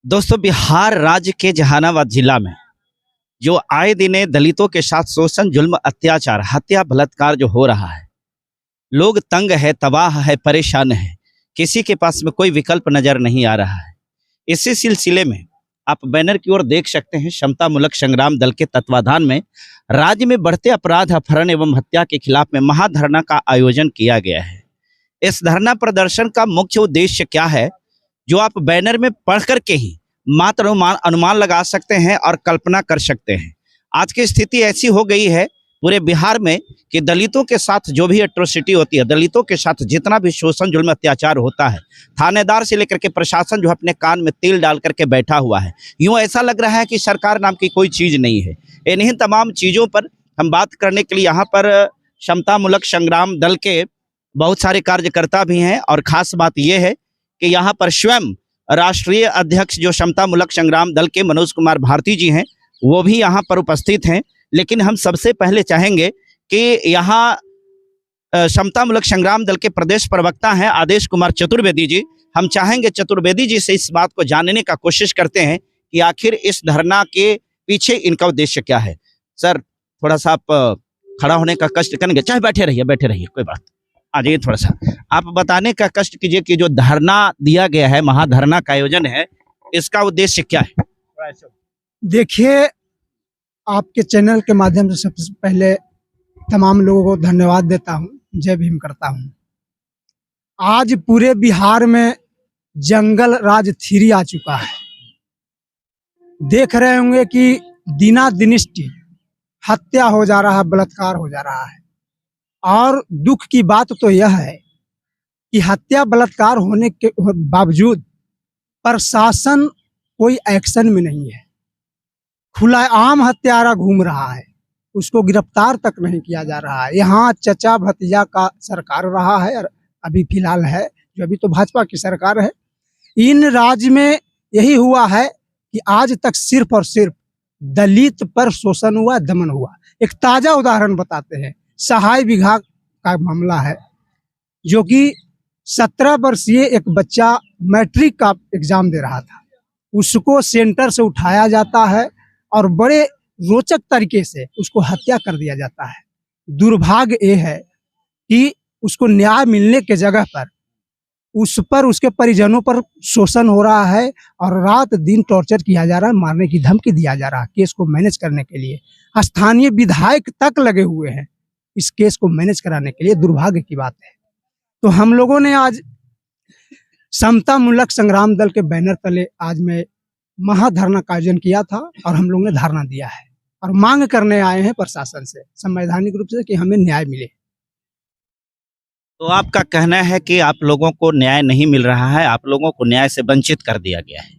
दोस्तों, बिहार राज्य के जहानाबाद जिला में जो आए दिन दलितों के साथ शोषण, जुल्म, अत्याचार, हत्या, बलात्कार जो हो रहा है, लोग तंग है, तबाह है, परेशान है। किसी के पास में कोई विकल्प नजर नहीं आ रहा है। इसी सिलसिले में आप बैनर की ओर देख सकते हैं। समता मूलक संग्राम दल के तत्वाधान में राज्य में बढ़ते अपराध, अपहरण एवं हत्या के खिलाफ में महाधरना का आयोजन किया गया है। इस धरना प्रदर्शन का मुख्य उद्देश्य क्या है, जो आप बैनर में पढ़ करके ही मात्र अनुमान लगा सकते हैं और कल्पना कर सकते हैं। आज की स्थिति ऐसी हो गई है पूरे बिहार में कि दलितों के साथ जो भी एट्रोसिटी होती है, दलितों के साथ जितना भी शोषण, जुल्म, अत्याचार होता है, थानेदार से लेकर के प्रशासन जो अपने कान में तेल डाल करके बैठा हुआ है। यूं ऐसा लग रहा है कि सरकार नाम की कोई चीज नहीं है। इन्हीं तमाम चीजों पर हम बात करने के लिए यहाँ पर समता मूलक संग्राम दल के बहुत सारे कार्यकर्ता भी हैं। और खास बात यह है कि यहाँ पर स्वयं राष्ट्रीय अध्यक्ष जो समता मूलक संग्राम दल के मनोज कुमार भारती जी हैं, वो भी यहाँ पर उपस्थित हैं। लेकिन हम सबसे पहले चाहेंगे कि यहाँ समता मूलक संग्राम दल के प्रदेश प्रवक्ता हैं आदेश कुमार चतुर्वेदी जी। हम चाहेंगे चतुर्वेदी जी से इस बात को जानने का कोशिश करते हैं कि आखिर इस धरना के पीछे इनका उद्देश्य क्या है। सर, थोड़ा सा आप खड़ा होने का कष्ट करेंगे, चाहे बैठे रहिए, कोई बात। आ जाइए, थोड़ा सा आप बताने का कष्ट कीजिए कि जो धरना दिया गया है, महाधरना का आयोजन है, इसका उद्देश्य क्या है। देखिए, आपके चैनल के माध्यम से सबसे पहले तमाम लोगों को धन्यवाद देता हूं, जय भीम करता हूं। आज पूरे बिहार में जंगल राज 3 आ चुका है। देख रहे होंगे कि दिनादिनिष्ट हत्या हो जा रहा है, बलात्कार हो जा रहा है। और दुख की बात तो यह है कि हत्या बलात्कार होने के बावजूद प्रशासन कोई एक्शन में नहीं है। खुला आम हत्यारा घूम रहा है, उसको गिरफ्तार तक नहीं किया जा रहा है। यहाँ चचा भतीजा का सरकार रहा है, और अभी फिलहाल है जो अभी तो भाजपा की सरकार है। इन राज्य में यही हुआ है कि आज तक सिर्फ और सिर्फ दलित पर शोषण हुआ, दमन हुआ। एक ताजा उदाहरण बताते हैं। सहाय विभाग का मामला है, जो कि 17 वर्षीय एक बच्चा मैट्रिक का एग्जाम दे रहा था। उसको सेंटर से उठाया जाता है और बड़े रोचक तरीके से उसको हत्या कर दिया जाता है। दुर्भाग्य ये है कि उसको न्याय मिलने के जगह पर उस पर, उसके परिजनों पर शोषण हो रहा है और रात दिन टॉर्चर किया जा रहा है, मारने की धमकी दिया जा रहा है। केस को मैनेज करने के लिए स्थानीय विधायक तक लगे हुए हैं इस केस को मैनेज कराने के लिए। दुर्भाग्य की बात है। तो हम लोगों ने आज समता मूलक संग्राम दल के बैनर तले आज में महाधरना का आयोजन किया था और हम लोगों ने धरना दिया है और मांग करने आए हैं प्रशासन से संवैधानिक रूप से कि हमें न्याय मिले। तो आपका कहना है कि आप लोगों को न्याय नहीं मिल रहा है, आप लोगों को न्याय से वंचित कर दिया गया है,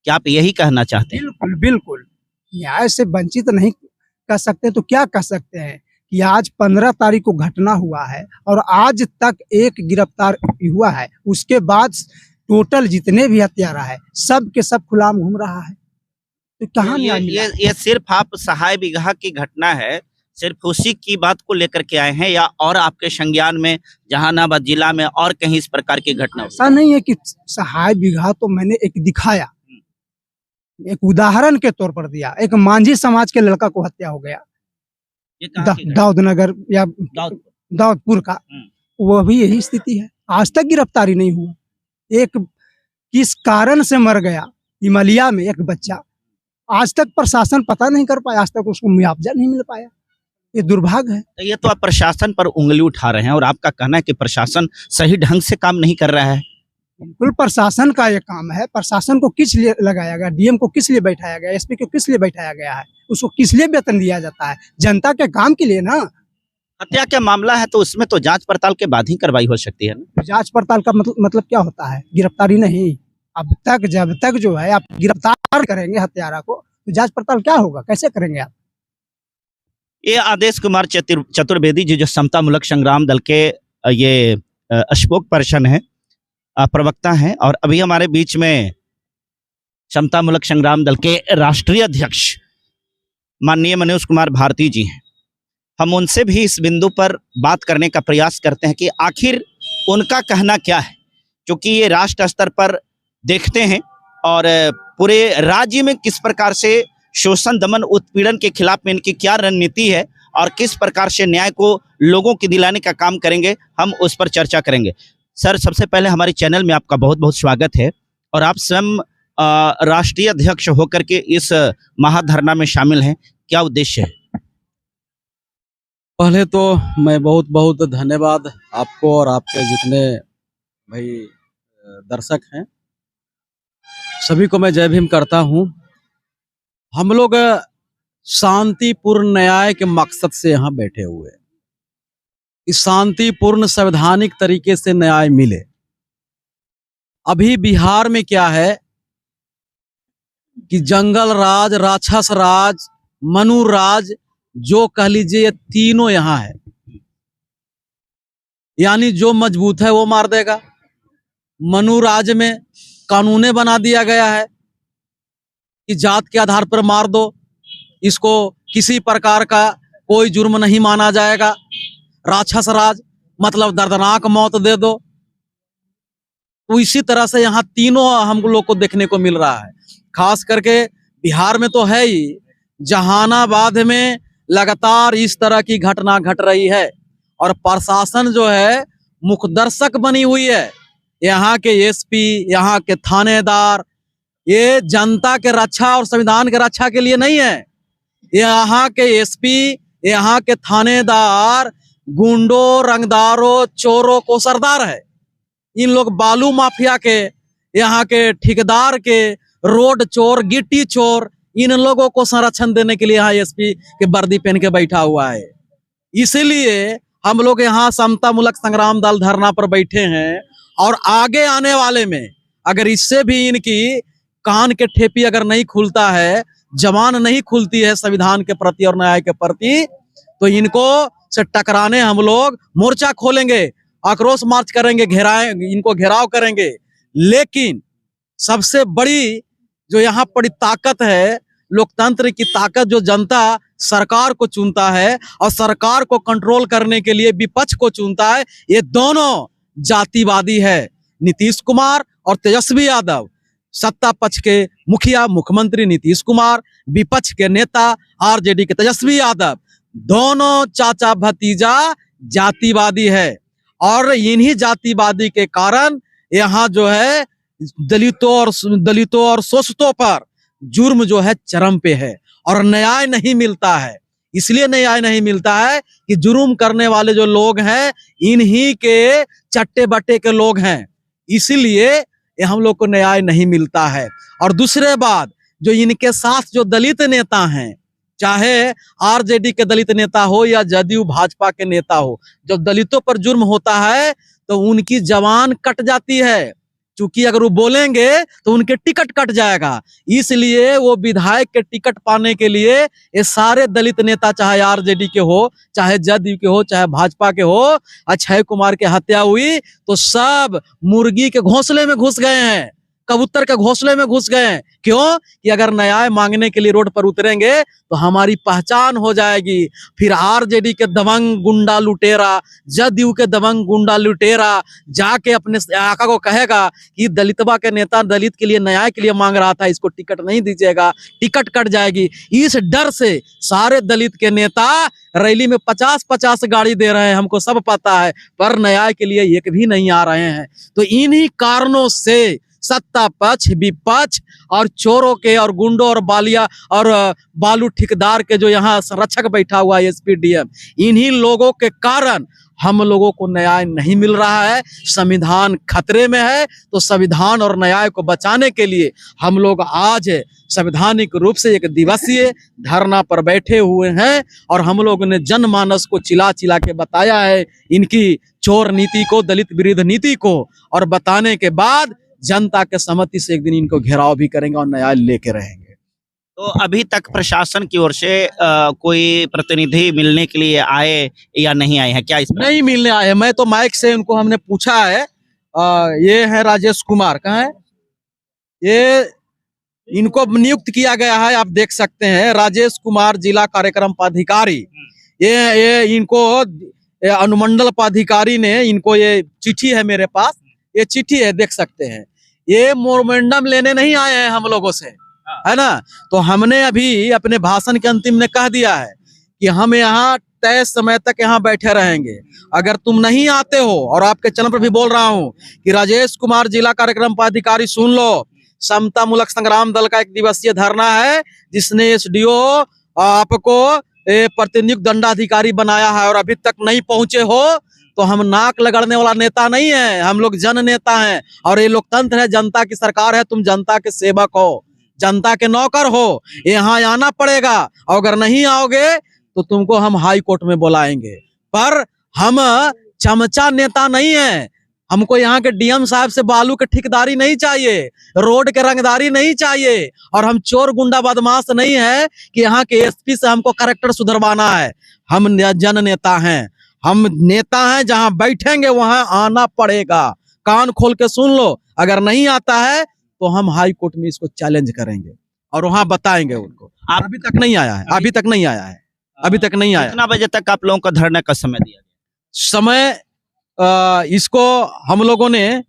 क्या आप यही कहना चाहते हैं? बिल्कुल बिल्कुल, न्याय से वंचित नहीं कर सकते तो क्या कर सकते हैं कि आज 15 तारीख को घटना हुआ है और आज तक एक गिरफ्तार हुआ है। उसके बाद टोटल जितने भी हत्यारा है सब के सब खुलाम घूम रहा है। तो कहाँ ये सिर्फ आप सहाय विभाग की घटना है, सिर्फ उसी की बात को लेकर के आए हैं, या और आपके संज्ञान में जहानाबाद जिला में और कहीं इस प्रकार की घटना? ऐसा नहीं है कि सहाय विभाग, तो मैंने एक दिखाया, एक उदाहरण के तौर पर दिया। एक मांझी समाज के लड़का को हत्या हो गया दाऊदनगर या दाऊदपुर का, वो भी यही स्थिति है। आज तक गिरफ्तारी नहीं हुआ। एक किस कारण से मर गया हिमालय में एक बच्चा, आज तक प्रशासन पता नहीं कर पाया, आज तक उसको मुआवजा नहीं मिल पाया। ये दुर्भाग्य है। तो ये तो आप प्रशासन पर उंगली उठा रहे हैं और आपका कहना है कि प्रशासन सही ढंग से काम नहीं कर रहा है। बिल्कुल प्रशासन का ये काम है। प्रशासन को किस लिए लगाया गया, डीएम को किस लिए बैठाया गया, एसपी को किस लिए बैठाया गया है, उसको किस लिए वेतन दिया जाता है? जनता के काम के लिए ना। हत्या का मामला है तो उसमें तो जांच पड़ताल के बाद ही कार्रवाई हो सकती है ना। जांच पड़ताल का मतलब क्या होता है? गिरफ्तारी नहीं। अब तक जब तक जो है आप गिरफ्तार करेंगे हत्यारा को, तो जांच पड़ताल क्या होगा, कैसे करेंगे आप? ये आदेश कुमार चतुर्वेदी जी जो समता मूलक संग्राम दल के ये स्पोक पर्सन है, प्रवक्ता हैं, और अभी हमारे बीच में समता मूलक संग्राम दल के राष्ट्रीय अध्यक्ष माननीय मनोज कुमार भारती जी हैं। हम उनसे भी इस बिंदु पर बात करने का प्रयास करते हैं कि आखिर उनका कहना क्या है, क्योंकि ये राष्ट्र स्तर पर देखते हैं और पूरे राज्य में किस प्रकार से शोषण दमन उत्पीड़न के खिलाफ में इनकी क्या रणनीति है और किस प्रकार से न्याय को लोगों की दिलाने का काम करेंगे, हम उस पर चर्चा करेंगे। सर, सबसे पहले हमारे चैनल में आपका बहुत बहुत स्वागत है और आप स्वयं राष्ट्रीय अध्यक्ष होकर के इस महाधरना में शामिल हैं, क्या उद्देश्य है? पहले तो मैं बहुत बहुत धन्यवाद आपको और आपके जितने भाई दर्शक हैं सभी को मैं जय भीम करता हूं। हम लोग शांतिपूर्ण न्याय के मकसद से यहाँ बैठे हुए हैं। इस शांतिपूर्ण संवैधानिक तरीके से न्याय मिले। अभी बिहार में क्या है कि जंगल राज, राक्षस राज, मनु राज, जो कह लीजिए ये तीनों यहाँ है। यानी जो मजबूत है वो मार देगा। मनु राज में कानूने बना दिया गया है कि जात के आधार पर मार दो, इसको किसी प्रकार का कोई जुर्म नहीं माना जाएगा। राक्षस राज मतलब दर्दनाक मौत दे दो। तो इसी तरह से यहाँ तीनों हम लोग को देखने को मिल रहा है। खास करके बिहार में तो है ही, जहानाबाद में लगातार इस तरह की घटना घट रही है और प्रशासन जो है मुखदर्शक बनी हुई है। यहाँ के एसपी, यहाँ के थानेदार, ये जनता के रक्षा और संविधान के रक्षा के लिए नहीं है। यहाँ के एसपी, यहाँ के थानेदार गुंडों, रंगदारों, चोरों को सरदार है। इन लोग बालू माफिया के, यहाँ के ठेकेदार के, रोड चोर, गिट्टी चोर, इन लोगों को संरक्षण देने के लिए यहाँ एसपी के वर्दी पहन के बैठा हुआ है। इसीलिए हम लोग यहाँ समता मूलक संग्राम दल धरना पर बैठे हैं और आगे आने वाले में अगर इससे भी इनकी कान के ठेपी अगर नहीं खुलता है, जबान नहीं खुलती है संविधान के प्रति और न्याय के प्रति, तो इनको से टकराने हम लोग मोर्चा खोलेंगे, आक्रोश मार्च करेंगे, इनको घेराव करेंगे। लेकिन सबसे बड़ी जो यहाँ बड़ी ताकत है, लोकतंत्र की ताकत, जो जनता सरकार को चुनता है और सरकार को कंट्रोल करने के लिए विपक्ष को चुनता है, ये दोनों जातिवादी है। नीतीश कुमार और तेजस्वी यादव, सत्ता पक्ष के मुखिया मुख्यमंत्री नीतीश कुमार, विपक्ष के नेता आरजेडी के तेजस्वी यादव, दोनों चाचा भतीजा जातिवादी है। और इन्हीं जातिवादी के कारण यहाँ जो है दलितों और शोषितों पर जुर्म जो है चरम पे है और न्याय नहीं मिलता है। इसलिए न्याय नहीं मिलता है कि जुर्म करने वाले जो लोग हैं इन्हीं के चट्टे बट्टे के लोग हैं, इसीलिए हम लोग को न्याय नहीं मिलता है। और दूसरे बात, जो इनके साथ जो दलित नेता हैं, चाहे आरजेडी के दलित नेता हो या जदयू भाजपा के नेता हो, जब दलितों पर जुर्म होता है तो उनकी जबान कट जाती है, क्योंकि अगर वो बोलेंगे तो उनके टिकट कट जाएगा। इसलिए वो विधायक के टिकट पाने के लिए ये सारे दलित नेता, चाहे आरजेडी के हो, चाहे जदयू के हो, चाहे भाजपा के हो, अक्षय कुमार की हत्या हुई तो सब मुर्गी के घोंसले में घुस गए हैं, कबूतर के घोंसले में घुस गए हैं। क्यों? कि अगर न्याय मांगने के लिए रोड पर उतरेंगे तो हमारी पहचान हो जाएगी। फिर आरजेडी के दबंग गुंडा लुटेरा, जदयू के दबंग गुंडा लुटेरा जाके अपने आका को कहेगा कि दलितवा के नेता दलित के लिए, न्याय के लिए मांग रहा था, इसको टिकट नहीं दीजिएगा, टिकट कट जाएगी। इस डर से सारे दलित के नेता रैली में 50-50 गाड़ी दे रहे हैं, हमको सब पता है, पर न्याय के लिए एक भी नहीं आ रहे हैं। तो इन्हीं कारणों से सत्ता पक्ष, विपक्ष और चोरों के और गुंडों और बालिया और बालू ठेकेदार के जो यहाँ संरक्षक बैठा हुआ है एसपीडीएम, इन्हीं लोगों के कारण हम लोगों को न्याय नहीं मिल रहा है। संविधान खतरे में है, तो संविधान और न्याय को बचाने के लिए हम लोग आज संवैधानिक रूप से एक दिवसीय धरना पर बैठे हुए हैं और हम लोगों ने जनमानस को चिल्ला चिल्ला के बताया है इनकी चोर नीति को, दलित विरोधी नीति को, और बताने के बाद जनता के सहमति से एक दिन इनको घेराव भी करेंगे और न्याय लेके रहेंगे। तो अभी तक प्रशासन की ओर से कोई प्रतिनिधि मिलने के लिए आए या नहीं आए हैं, क्या इस पर? नहीं मिलने आए हैं। मैं तो माइक से उनको हमने पूछा है। ये है राजेश कुमार, कहाँ है ये? इनको नियुक्त किया गया है, आप देख सकते हैं, राजेश कुमार जिला कार्यक्रम पदाधिकारी। ये इनको अनुमंडल पदाधिकारी ने इनको, ये चिट्ठी है मेरे पास, ये चिट्ठी है, देख सकते हैं। ये मोमेंडम लेने नहीं आए हैं हम लोगों से, है ना। तो हमने अभी अपने भाषण के अंतिम में कह दिया है कि हम यहाँ तय समय तक यहाँ बैठे रहेंगे। अगर तुम नहीं आते हो, और आपके चैनल पर भी बोल रहा हूँ कि राजेश कुमार जिला कार्यक्रम पदाधिकारी सुन लो, समता मूलक संग्राम दल का 1 दिवसीय धरना है, जिसने एसडीओ आपको प्रतिनियुक्त दंडाधिकारी बनाया है और अभी तक नहीं पहुंचे हो, तो हम नाक लगड़ने वाला नेता नहीं है, हम लोग जन नेता हैं। और ये लोकतंत्र है, जनता की सरकार है, तुम जनता के सेवक हो, जनता के नौकर हो, यहाँ आना पड़ेगा। और अगर नहीं आओगे तो तुमको हम हाई कोर्ट में बुलाएंगे। पर हम चमचा नेता नहीं है, हमको यहाँ के डीएम साहब से बालू के ठेकेदारी नहीं चाहिए, रोड के रंगदारी नहीं चाहिए, और हम चोर गुंडा बदमाश नहीं है कि यहाँ के एसपी से हमको कैरेक्टर सुधरवाना है। हम जन नेता हैं, हम नेता हैं, जहां बैठेंगे वहां आना पड़ेगा। कान खोल के सुन लो, अगर नहीं आता है तो हम हाई कोर्ट में इसको चैलेंज करेंगे और वहां बताएंगे उनको। अभी तक नहीं आया है, अभी तक नहीं आया है, अभी तक नहीं आया। कितना बजे तक आप लोगों को धरने का समय दिया गया? समय इसको हम लोगों ने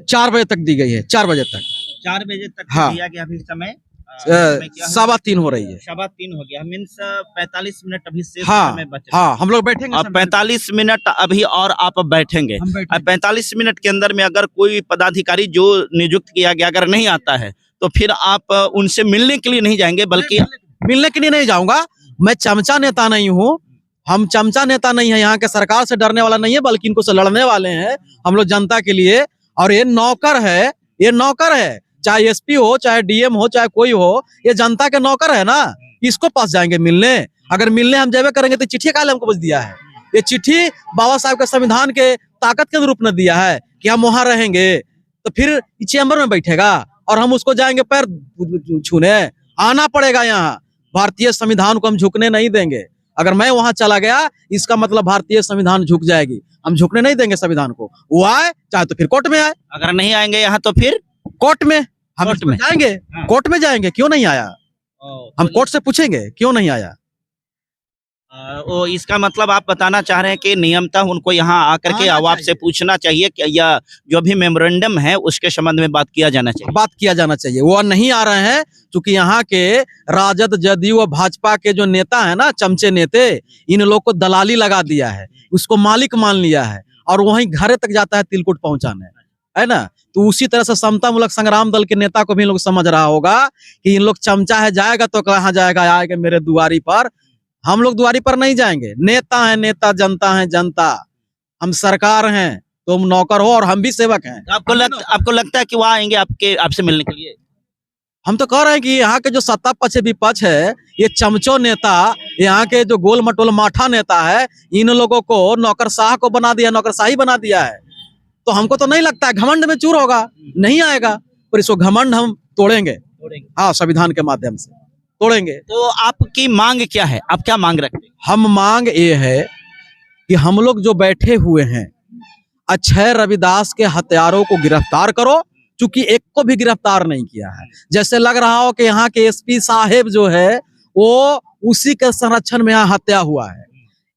4 बजे तक दी गई है, 4 बजे तक। 4 बजे तक हाँ। दिया गया अभी समय। 3:15 हो रही है। 3:15 हो गया, मीन्स 45 मिनट अभी शेष हाँ समय बच रहा है। हाँ, हम लोग बैठेंगे अब 45 मिनट अभी और आप बैठेंगे। हम बैठेंगे। अब 45 मिनट के अंदर में अगर कोई पदाधिकारी जो नियुक्त किया गया अगर नहीं आता है, तो फिर आप उनसे मिलने के लिए नहीं जाएंगे, बल्कि मिलने के लिए नहीं जाऊंगा। मैं चमचा नेता नहीं हूँ, हम चमचा नेता नहीं है, यहाँ के सरकार से डरने वाला नहीं है, बल्कि इनको से लड़ने वाले हैं हम लोग जनता के लिए। और ये नौकर है, ये नौकर है, चाहे एसपी हो, चाहे डीएम हो, चाहे कोई हो, ये जनता के नौकर है ना। इसको पास जाएंगे मिलने? अगर मिलने हम जावे करेंगे तो चिट्ठी काले हमको बस दिया है? ये चिट्ठी बाबा साहब के संविधान के ताकत के रूप में दिया है कि हम वहां रहेंगे, तो फिर चैम्बर में बैठेगा और हम उसको जाएंगे पैर छूने? आना पड़ेगा यहाँ। भारतीय संविधान को हम झुकने नहीं देंगे। अगर मैं वहां चला गया, इसका मतलब भारतीय संविधान झुक जाएगी, हम झुकने नहीं देंगे संविधान को। वो आए चाहे तो फिर कोर्ट में आए, अगर नहीं आएंगे यहाँ तो फिर कोर्ट में हम कोर्ट में जाएंगे। हाँ। कोर्ट में जाएंगे, क्यों नहीं आया, हम कोर्ट से पूछेंगे क्यों नहीं आया। वो इसका मतलब आप बताना चाह रहे हैं कि नियमतः उनको यहाँ आकर के आना आप से चाहिए। पूछना चाहिए कि या जो भी मेमोरेंडम है उसके संबंध में बात किया जाना चाहिए। बात किया जाना चाहिए। वो नहीं आ रहे हैं क्योंकि यहाँ के राजद, जदयू और भाजपा के जो नेता है ना, चमचे नेते, इन लोग को दलाली लगा दिया है, उसको मालिक मान लिया है और वहीं घरे तक जाता है तिलकुट पहुंचाने, है ना। तो उसी तरह से समता मूलक संग्राम दल के नेता को भी लोग समझ रहा होगा कि इन लोग चमचा है, जाएगा तो कहाँ जाएगा, आएगा मेरे दुआरी पर। हम लोग दुआरी पर नहीं जाएंगे। नेता है नेता, जनता है जनता, हम सरकार हैं, तुम नौकर हो और हम भी सेवक हैं। आपको लगता है कि वो आएंगे आपसे मिलने के लिए? हम तो कह रहे हैं कि यहाँ के जो सत्ता पक्ष विपक्ष है, ये चमचो नेता, यहाँ के जो गोल मटोल माठा नेता है, इन लोगों को नौकरशाह को बना दिया, नौकरशाही बना दिया है। तो हमको तो नहीं लगता है, घमंड में चूर होगा, नहीं आएगा, पर इसको घमंड हम तोड़ेंगे। हाँ, संविधान के माध्यम से तोड़ेंगे। तो आपकी मांग क्या है, आप क्या मांग रखते हैं? हम मांग ये है कि हम लोग जो बैठे हुए हैं, अक्षय रविदास के हत्यारों को गिरफ्तार करो, चूंकि एक को भी गिरफ्तार नहीं किया है। जैसे लग रहा हो कि यहाँ के एसपी साहेब जो है वो उसी के संरक्षण में यहाँ हत्या हुआ है।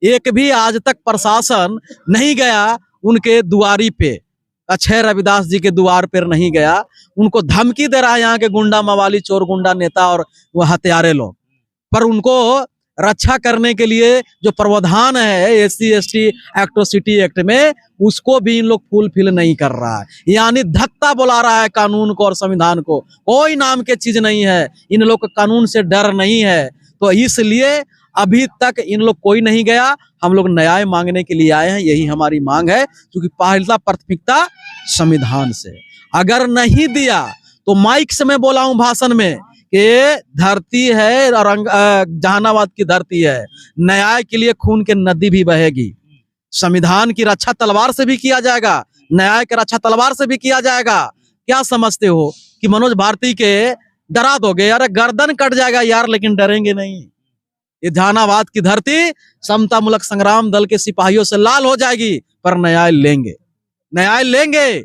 एक भी आज तक प्रशासन नहीं गया उनके दुआरी पे, अक्षय रविदास जी के द्वार पर नहीं गया। उनको धमकी दे रहा है यहाँ के गुंडा मवाली, चोर गुंडा नेता और वो हत्यारे लोग। पर उनको रक्षा करने के लिए जो प्रावधान है एससी एसटी एट्रोसिटी एक्ट में, उसको भी इन लोग फुलफिल नहीं कर रहा है, यानी धक्का बुला रहा है कानून को और संविधान को। कोई नाम के चीज नहीं है, इन लोग को कानून से डर नहीं है। तो इसलिए अभी तक इन लोग कोई नहीं गया। हम लोग न्याय मांगने के लिए आए हैं, यही हमारी मांग है, क्योंकि पहला प्राथमिकता संविधान से। अगर नहीं दिया तो माइक से मैं बोला हूं भाषण में कि धरती है और जहानाबाद की धरती है, न्याय के लिए खून के नदी भी बहेगी। संविधान की रक्षा तलवार से भी किया जाएगा, न्याय की रक्षा तलवार से भी किया जाएगा। क्या समझते हो कि मनोज भारती के डरा दोगे? अरे गर्दन कट जाएगा यार, लेकिन डरेंगे नहीं। ये जहानाबाद की धरती समता मूलक संग्राम दल के सिपाहियों से लाल हो जाएगी, पर न्याय लेंगे, न्याय लेंगे,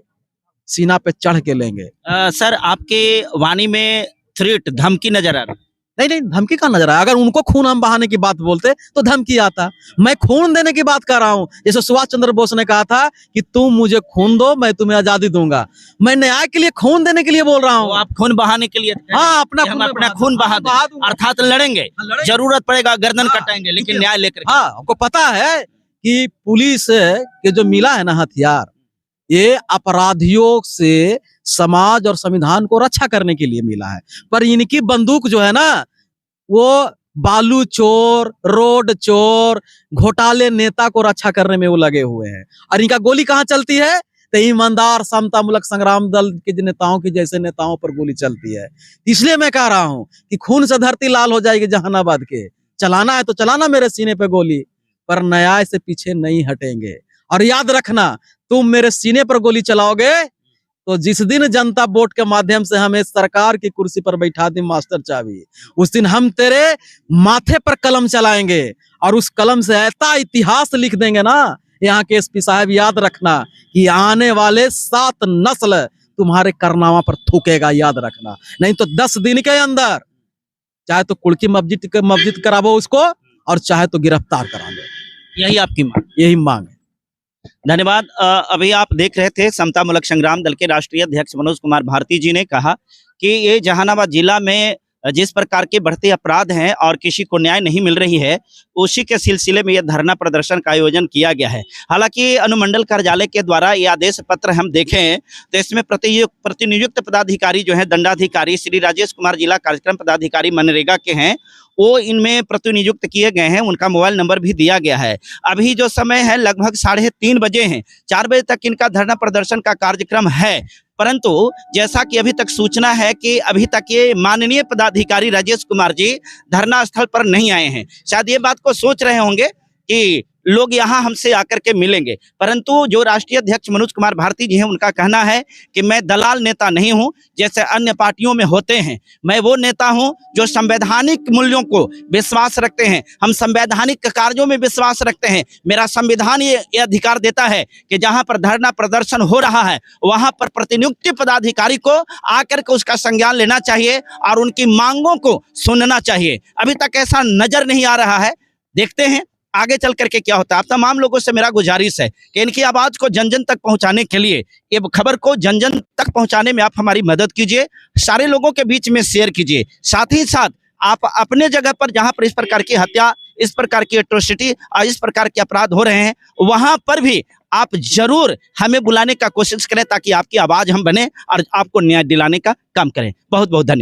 सीना पे चढ़ के लेंगे। सर, आपके वाणी में थ्रेट, धमकी नजर आ रही है। नहीं नहीं, धमकी का नजर आया। अगर उनको खून हम बहाने की बात बोलते तो धमकी आता। मैं खून देने की बात कर रहा हूं। जैसे सुभाष चंद्र बोस ने कहा था कि तुम मुझे खून दो, मैं तुम्हें आजादी दूंगा। मैं न्याय के लिए खून देने के लिए बोल रहा तो हूँ। आप खून बहाने के लिए हाँ, अपना कि हम खून अपना मैं खून बहा बहा दें, दूंगा। अर्थात लड़ेंगे, लड़ेंगे। जरूरत पड़ेगा गर्दन हाँ, कटाएंगे, लेकिन क्योंकि- न्याय लेकर के। हाँ, हमको पता है कि पुलिस के जो मिला है ना हथियार, ये अपराधियों से समाज और संविधान को रक्षा करने के लिए मिला है। पर इनकी बंदूक जो है ना, वो बालू चोर, रोड चोर, घोटाले नेता को रक्षा करने में वो लगे हुए हैं। और इनका गोली कहाँ चलती है? तो ईमानदार समतामूलक संग्राम दल के नेताओं की जैसे नेताओं पर गोली चलती है। इसलिए मैं कह रहा हूं कि खून से धरती लाल हो जाएगी जहानाबाद के। चलाना है तो चलाना मेरे सीने पे गोली, पर न्याय से पीछे नहीं हटेंगे। और याद रखना, तुम मेरे सीने पर गोली चलाओगे तो जिस दिन जनता वोट के माध्यम से हमें सरकार की कुर्सी पर बैठा दी मास्टर चाबी, उस दिन हम तेरे माथे पर कलम चलाएंगे और उस कलम से ऐसा इतिहास लिख देंगे ना। यहाँ के एसपी साहब, याद रखना कि आने वाले 7 नस्ल तुम्हारे करनामा पर थूकेगा, याद रखना। नहीं तो 10 दिन के अंदर चाहे तो कुड़की मस्जिद करावो उसको, और चाहे तो गिरफ्तार करा लो। यही आपकी मांग। यही मांग है। धन्यवाद। अभी आप देख रहे थे समतामूलक संग्राम दल के राष्ट्रीय अध्यक्ष मनोज कुमार भारती जी ने कहा कि ये जहानाबाद जिला में जिस प्रकार के बढ़ते अपराध हैं और किसी को न्याय नहीं मिल रही है, उसी के सिलसिले में यह धरना प्रदर्शन का आयोजन किया गया है। हालांकि अनुमंडल कार्यालय के द्वारा ये आदेश पत्र हम देखें तो इसमें प्रतिनियुक्त पदाधिकारी जो है, दंडाधिकारी श्री राजेश कुमार जिला कार्यक्रम पदाधिकारी मनरेगा के हैं, वो इनमें प्रतिनियुक्त किए गए हैं। उनका मोबाइल नंबर भी दिया गया है। अभी जो समय है लगभग 3:30 बजे हैं। 4 बजे तक इनका धरना प्रदर्शन का कार्यक्रम है, परंतु जैसा कि अभी तक सूचना है कि अभी तक ये माननीय पदाधिकारी राजेश कुमार जी धरना स्थल पर नहीं आए हैं। शायद ये बात को सोच रहे होंगे कि लोग यहाँ हमसे आकर के मिलेंगे, परंतु जो राष्ट्रीय अध्यक्ष मनोज कुमार भारती जी हैं, उनका कहना है कि मैं दलाल नेता नहीं हूं जैसे अन्य पार्टियों में होते हैं। मैं वो नेता हूं जो संवैधानिक मूल्यों को विश्वास रखते हैं, हम संवैधानिक कार्यों में विश्वास रखते हैं। मेरा संविधान ये अधिकार देता है कि जहां पर धरना प्रदर्शन हो रहा है वहां पर प्रतिनियुक्त पदाधिकारी को आकर के उसका संज्ञान लेना चाहिए और उनकी मांगों को सुनना चाहिए। अभी तक ऐसा नजर नहीं आ रहा है, देखते हैं आगे चल करके क्या होता है। आप तमाम लोगों से मेरा गुजारिश है कि इनकी आवाज को जन जन तक पहुंचाने के लिए, ये खबर को जन जन तक पहुंचाने में आप हमारी मदद कीजिए, सारे लोगों के बीच में शेयर कीजिए। साथ ही साथ आप अपने जगह पर जहां पर इस प्रकार की हत्या, इस प्रकार की एट्रोसिटी और इस प्रकार के अपराध हो रहे हैं, वहां पर भी आप जरूर हमें बुलाने का कोशिश करें ताकि आपकी आवाज हम बने और आपको न्याय दिलाने का काम करें। बहुत बहुत धन्यवाद।